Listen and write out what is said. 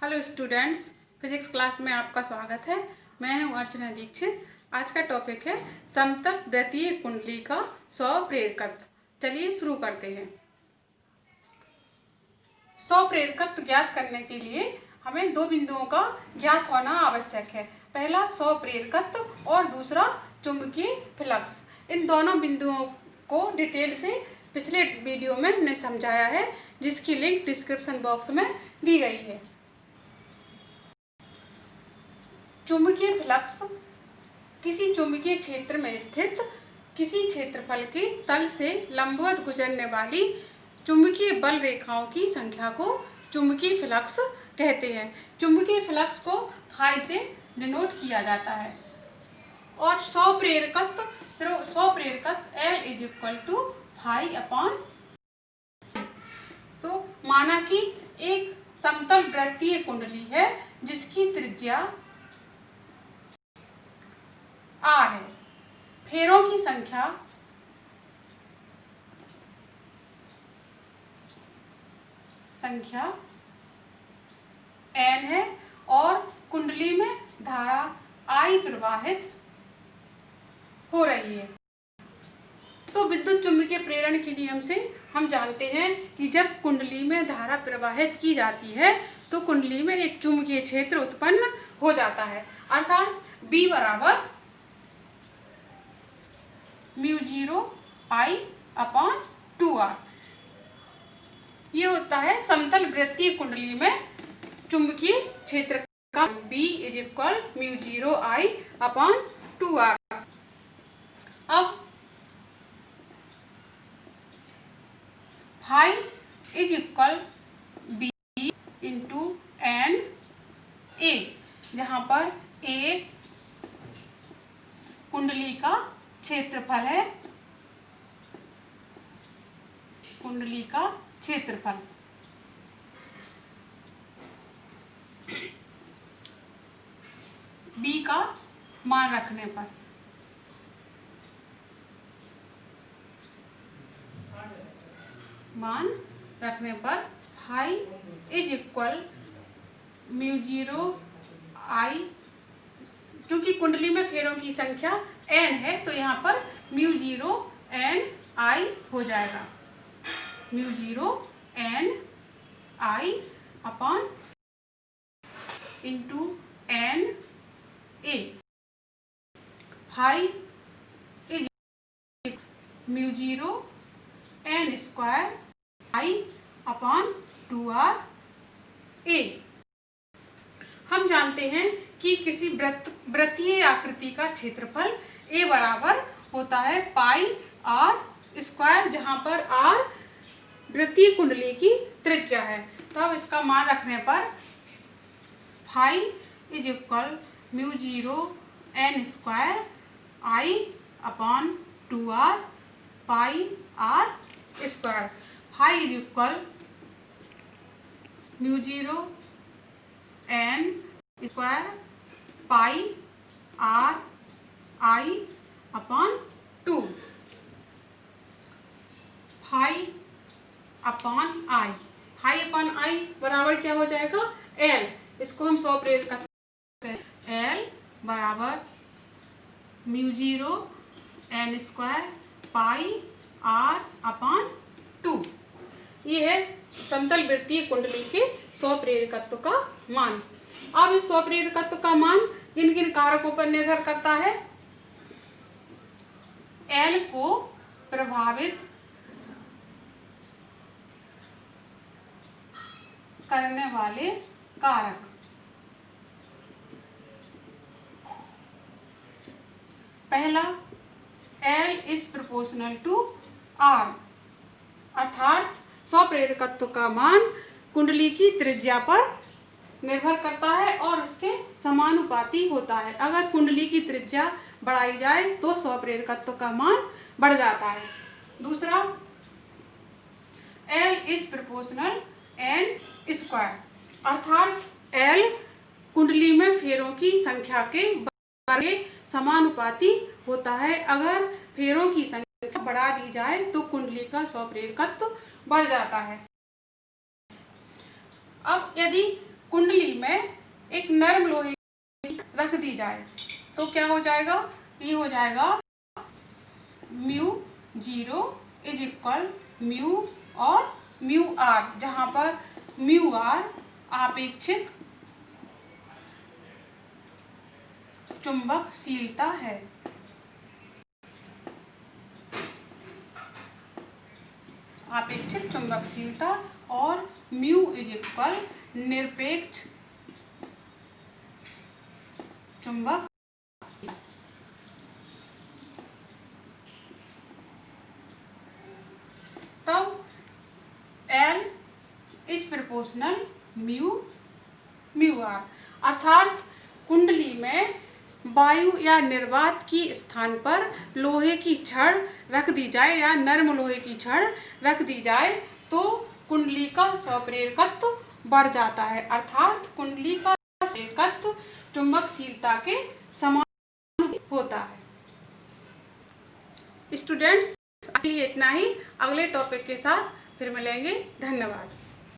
Hello students, physics class में आपका स्वागत है। मैं हूं अर्चना दीक्षित। आज का टॉपिक है समतल वृत्तीय कुंडली का स्वप्रेरकत्व। चलिए शुरू करते हैं। स्वप्रेरकत्व ज्ञात करने के लिए हमें दो बिंदुओं का ज्ञात होना आवश्यक है। पहला स्वप्रेरकत्व और दूसरा चुंबकीय फ्लक्स। इन दोनों बिंदुओं को डिटेल से पिछले वीडियो में हमने समझाया है, जिसकी लिंक डिस्क्रिप्शन बॉक्स में दी गई है। चुंबकीय फ्लक्स किसी चुंबकीय क्षेत्र में स्थित किसी क्षेत्रफल के तल से लंबवत गुजरने वाली चुंबकीय बल रेखाओं की संख्या को चुंबकीय फ्लक्स कहते हैं। चुंबकीय फ्लक्स को फाई से डिनोट किया जाता है और स्वप्रेरकत्व L = फाई अपॉन। तो माना कि एक समतल वृत्तीय कुंडली है जिसकी त्रिज्या R है, फेरों की संख्या N है और कुंडली में धारा I प्रवाहित हो रही है। तो विद्युत चुंबकीय प्रेरण के नियम से हम जानते हैं कि जब कुंडली में धारा प्रवाहित की जाती है तो कुंडली में एक चुंबकीय क्षेत्र उत्पन्न हो जाता है, अर्थात B बराबर μ0 I/2R। ये होता है समतल वृत्तीय कुंडली में चुंबकीय क्षेत्र का B = μ0 I/2R। अब फाई = B × N/A, जहाँ पर A कुंडली का क्षेत्रफल है, कुंडली का क्षेत्रफल। B का मान रखने पर फाई = μ0 I, क्योंकि कुंडली में फेरों की संख्या N है तो यहाँ पर μ0 N I हो जाएगा, μ0 N I upon into N/A। Phi μ0 N² I/2RA। हम जानते हैं कि किसी वृत्तीय आकृति का क्षेत्रफल A बराबर होता है πr², जहाँ पर R वृत्तीय कुंडली की त्रिज्या है। तो अब इसका मान रखने पर phi = μ0 N² I/2R πr²। Phi = μ0 N² πr/I/2। Phi upon I बराबर क्या हो जाएगा? L। इसको हम स्वप्रेरकत्व करते हैं। L बराबर μ0 N² πr/2। ये है समतल वृत्तीय कुंडली के स्वप्रेरकत्व का मान। अब इस स्वप्रेरकत्व का मान किन किन कारकों पर निर्भर करता है? L को प्रभावित करने वाले कारक। पहला, L = R, अर्थात स्वप्रेरकत्व का मान कुंडली की त्रिज्या पर निर्भर करता है और उसके समानुपाती होता है। अगर कुंडली की त्रिज्या बढ़ाई जाए तो स्वप्रेरकत्व का मान बढ़ जाता है। दूसरा, L = N², अर्थात L कुंडली में फेरों की संख्या के समानुपाती होता है। अगर फेरों की संख्या बढ़ा दी जाए तो कुंडली का स्वप्रेरकत्व बढ़ जाता है। अब यदि कुंडली में एक नरम लोहे की रख दी जाए तो क्या हो जाएगा? ये हो जाएगा म्यू 0 इज इक्वल म्यू और म्यू आर, जहाँ पर म्यू आर आपेक्षिक चुंबकशीलता है। आपेक्षिक चुंबकशीलता और म्यू इज इक्वल निरपेक्ष चुंबक। तब L is proportional mu r, अर्थात कुंडली में वायु या निर्वात की स्थान पर लोहे की छड़ रख दी जाए या नरम लोहे की छड़ रख दी जाए तो कुंडली का स्वप्रेरकत्व बढ़ जाता है, अर्थात कुंडली का प्रेरकत्व चुंबकशीलता के समान होता है। स्टूडेंट्स, अगली इतना ही, अगले टॉपिक के साथ फिर मिलेंगे। धन्यवाद।